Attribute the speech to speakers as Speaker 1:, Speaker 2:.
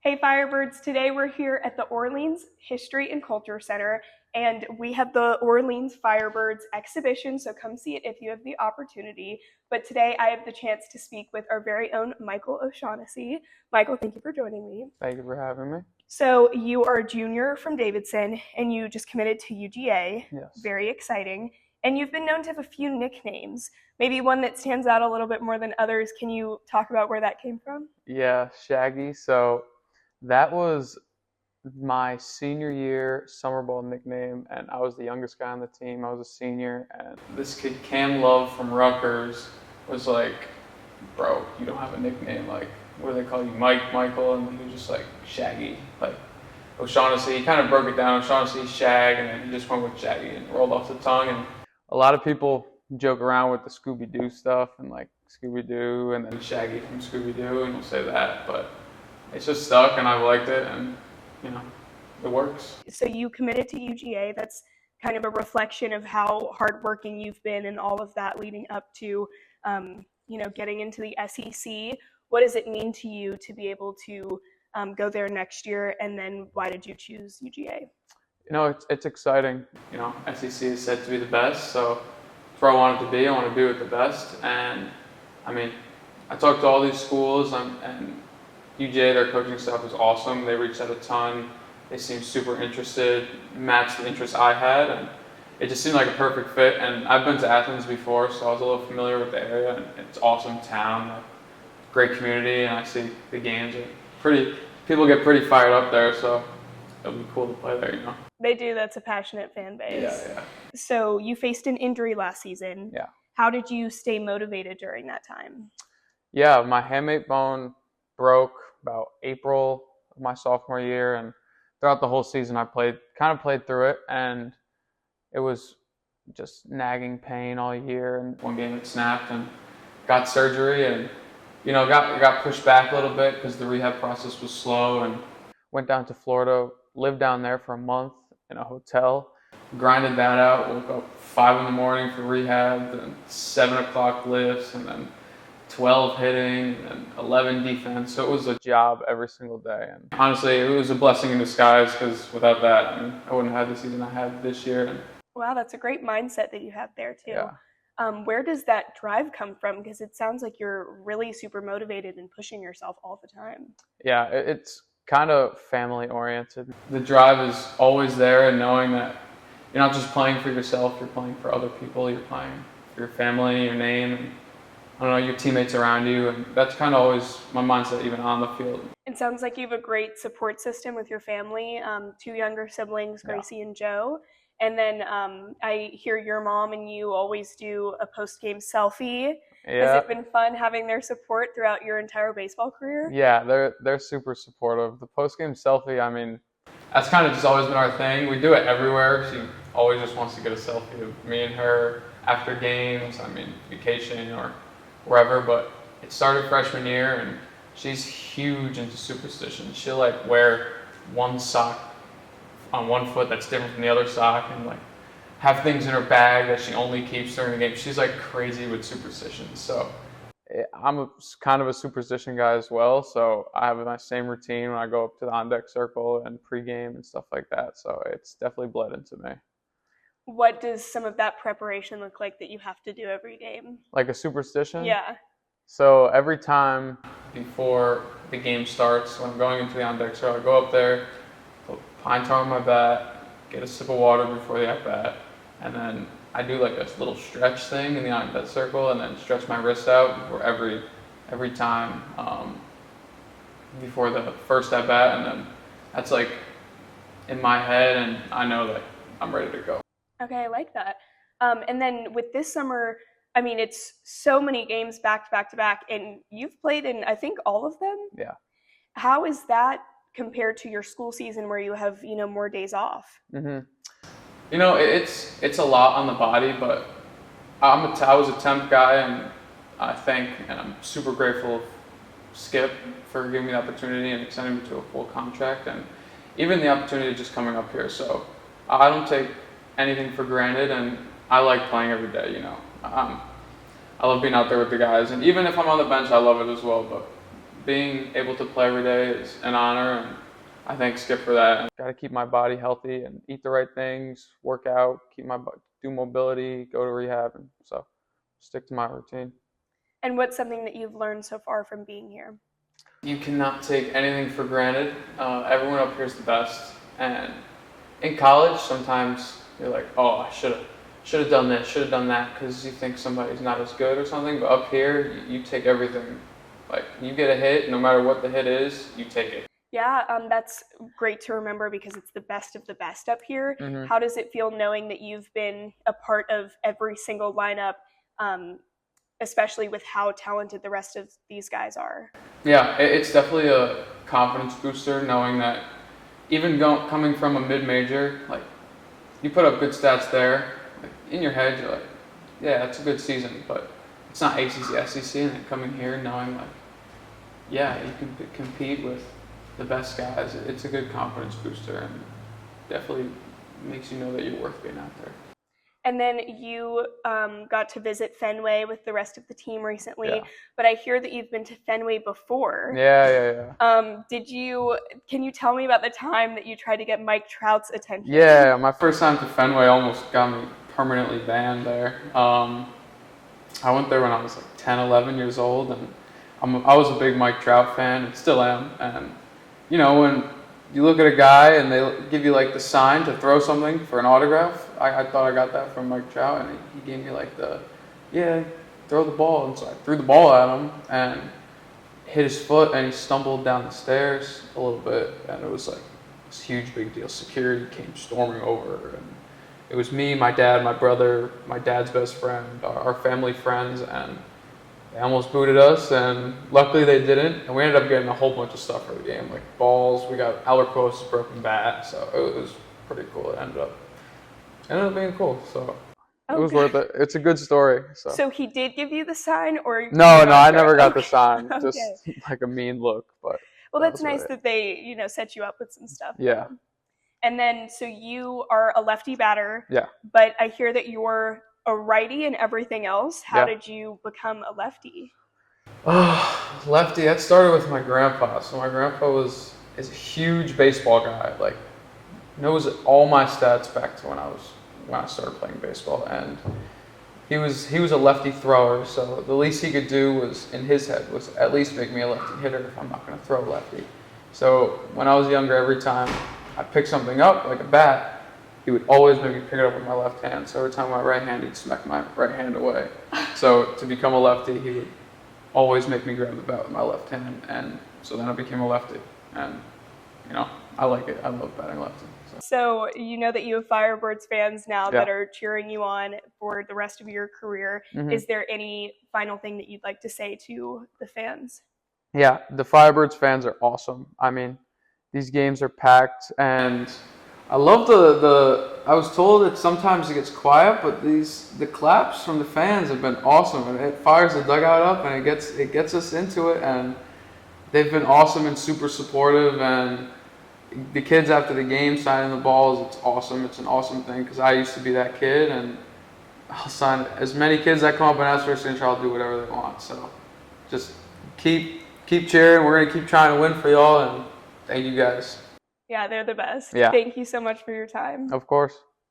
Speaker 1: Hey Firebirds, today we're here at the Orleans History and Culture Center and we have the Orleans Firebirds exhibition, so come see it if you have the opportunity. But today I have the chance to speak with our very own Michael O'Shaughnessy. Michael, thank you for joining me.
Speaker 2: Thank you for having me.
Speaker 1: So you are a junior from Davidson and you just committed to UGA.
Speaker 2: Yes.
Speaker 1: Very exciting. And you've been known to have a few nicknames, maybe one that stands out a little bit more than others. Can you talk about where that came from?
Speaker 2: Yeah, Shaggy. So that was my senior year summer ball nickname, and I was the youngest guy on the team. I was a senior, and this kid Cam Love from Rutgers was like, "Bro, you don't have a nickname. Like, what do they call you, Mike, Michael?" And he was just like, "Shaggy." Like O'Shaughnessy, he kind of broke it down. O'Shaughnessy, Shag, and then he just went with Shaggy and rolled off the tongue. And a lot of people joke around with the Scooby-Doo stuff and like Scooby-Doo and then Shaggy from Scooby-Doo, and you'll say that, but it's just stuck, and I've liked it, and it works.
Speaker 1: So you committed to UGA. That's kind of a reflection of how hardworking you've been and all of that leading up to, getting into the SEC. What does it mean to you to be able to go there next year, and then why did you choose UGA?
Speaker 2: It's exciting. SEC is said to be the best, so that's where I want it to be. I want to be with the best, and I talked to all these schools, and UGA, their coaching staff was awesome. They reached out a ton. They seemed super interested, matched the interests I had, and it just seemed like a perfect fit. And I've been to Athens before, so I was a little familiar with the area, and it's an awesome town, great community, and I see the games are pretty, people get pretty fired up there, so it'll be cool to play there,
Speaker 1: They do. That's a passionate fan base.
Speaker 2: Yeah.
Speaker 1: So you faced an injury last season.
Speaker 2: Yeah.
Speaker 1: How did you stay motivated during that time?
Speaker 2: Yeah, my hamate bone broke about April of my sophomore year, and throughout the whole season I played through it, and it was just nagging pain all year. And one game it snapped and got surgery, and got pushed back a little bit because the rehab process was slow, and went down to Florida, lived down there for a month in a hotel, grinded that out, woke up 5 in the morning for rehab, then 7 o'clock lifts, and then 12 hitting and 11 defense. So it was a job every single day. And honestly, it was a blessing in disguise, because without that, I wouldn't have had the season I had this year.
Speaker 1: Wow, that's a great mindset that you have there too.
Speaker 2: Yeah.
Speaker 1: Where does that drive come from? Because it sounds like you're really super motivated and pushing yourself all the time.
Speaker 2: Yeah, it's kind of family oriented. The drive is always there, and knowing that you're not just playing for yourself, you're playing for other people, you're playing for your family, your name, and your teammates around you, and that's kind of always my mindset, even on the field.
Speaker 1: It sounds like you have a great support system with your family, 2 younger siblings, Gracie and Joe. And then I hear your mom and you always do a post-game selfie.
Speaker 2: Yeah.
Speaker 1: Has it been fun having their support throughout your entire baseball career?
Speaker 2: Yeah, they're super supportive. The post-game selfie, that's kind of just always been our thing. We do it everywhere. She always just wants to get a selfie of me and her after games, vacation or wherever. But it started freshman year, and she's huge into superstitions. She'll wear one sock on one foot that's different from the other sock, and have things in her bag that she only keeps during the game. She's crazy with superstitions. So I'm kind of a superstition guy as well. So I have my same routine when I go up to the on-deck circle and pregame and stuff like that. So it's definitely bled into me.
Speaker 1: What does some of that preparation look like that you have to do every game?
Speaker 2: Like a superstition?
Speaker 1: Yeah.
Speaker 2: So every time before the game starts, when I'm going into the on-deck circle, I go up there, put pine tar on my bat, get a sip of water before the at-bat, and then I do a little stretch thing in the on-deck circle, and then stretch my wrist out before every time before the first at-bat, and then that's in my head, and I know that I'm ready to go.
Speaker 1: Okay, I like that. And then with this summer, it's so many games back to back, and you've played in, I think, all of them?
Speaker 2: Yeah. How
Speaker 1: is that compared to your school season where you have, more days off?
Speaker 2: Mm-hmm. It's a lot on the body, but I was a temp guy, and I'm super grateful of Skip for giving me the opportunity and extending me to a full contract, and even the opportunity just coming up here. So I don't take anything for granted, and I like playing every day. I love being out there with the guys, and even if I'm on the bench, I love it as well. But being able to play every day is an honor, and I thank Skip for that. Got to keep my body healthy and eat the right things, work out, do mobility, go to rehab, and so stick to my routine.
Speaker 1: And what's something that you've learned so far from being here?
Speaker 2: You cannot take anything for granted. Everyone up here is the best, and in college sometimes you're like, oh, I should have done this, should have done that, because you think somebody's not as good or something. But up here, you take everything. Like, you get a hit, no matter what the hit is, you take it.
Speaker 1: Yeah, that's great to remember because it's the best of the best up here.
Speaker 2: Mm-hmm.
Speaker 1: How does it feel knowing that you've been a part of every single lineup, especially with how talented the rest of these guys are?
Speaker 2: Yeah, it's definitely a confidence booster knowing that even coming from a mid-major, like, you put up good stats there, like, in your head you're like, yeah, it's a good season, but it's not ACC, SEC, and then coming here knowing like, yeah, you can compete with the best guys. It's a good confidence booster and definitely makes you know that you're worth being out there.
Speaker 1: And then you got to visit Fenway with the rest of the team recently,
Speaker 2: Yeah.
Speaker 1: but I hear that you've been to Fenway before.
Speaker 2: Yeah.
Speaker 1: Can you tell me about the time that you tried to get Mike Trout's attention?
Speaker 2: Yeah, my first time to Fenway almost got me permanently banned there. I went there when I was like 10, 11 years old, and I was a big Mike Trout fan, and still am. And, you know, when you look at a guy and they give you like the sign to throw something for an autograph, I thought I got that from Mike Trout, and he gave me like throw the ball. And so I threw the ball at him and hit his foot, and he stumbled down the stairs a little bit, and it was like this huge big deal. Security came storming over, and it was me, my dad, my brother, my dad's best friend, our family friends, and they almost booted us, and luckily they didn't, and we ended up getting a whole bunch of stuff for the game, like balls. We got Alberco's broken bat, so it was pretty cool. It ended up being cool, so it was worth it. It's a good story.
Speaker 1: So he did give you the sign, or
Speaker 2: no, I never got the sign.
Speaker 1: Okay.
Speaker 2: Just like a mean look, but
Speaker 1: well, that's nice that they set you up with some stuff.
Speaker 2: Yeah.
Speaker 1: And then, so you are a lefty batter.
Speaker 2: Yeah.
Speaker 1: But I hear that you're a righty and everything else. How did you become a lefty?
Speaker 2: Oh, lefty. That started with my grandpa. So my grandpa is a huge baseball guy. Like, knows all my stats back to when I started playing baseball, and he was a lefty thrower. So the least he could do was, in his head, was at least make me a lefty hitter if I'm not going to throw lefty. So when I was younger, every time I picked something up, like a bat, he would always make me pick it up with my left hand. So every time my right hand, he'd smack my right hand away. So to become a lefty, he would always make me grab the bat with my left hand. And so then I became a lefty. And, I like it. I love batting lefty.
Speaker 1: So you know that you have Firebirds fans now that are cheering you on for the rest of your career. Mm-hmm. Is there any final thing that you'd like to say to the fans?
Speaker 2: Yeah, the Firebirds fans are awesome. I mean, these games are packed, and I love I was told that sometimes it gets quiet, but the claps from the fans have been awesome, and it fires the dugout up, and it gets us into it, and they've been awesome and super supportive, and the kids after the game signing the balls, it's awesome. It's an awesome thing, because I used to be that kid, and I'll sign as many kids that come up and ask for a signature. I'll do whatever they want. So just keep cheering. We're gonna keep trying to win for y'all, and thank you guys.
Speaker 1: Yeah, they're the best.
Speaker 2: Yeah.
Speaker 1: Thank you so much for your time.
Speaker 2: Of course.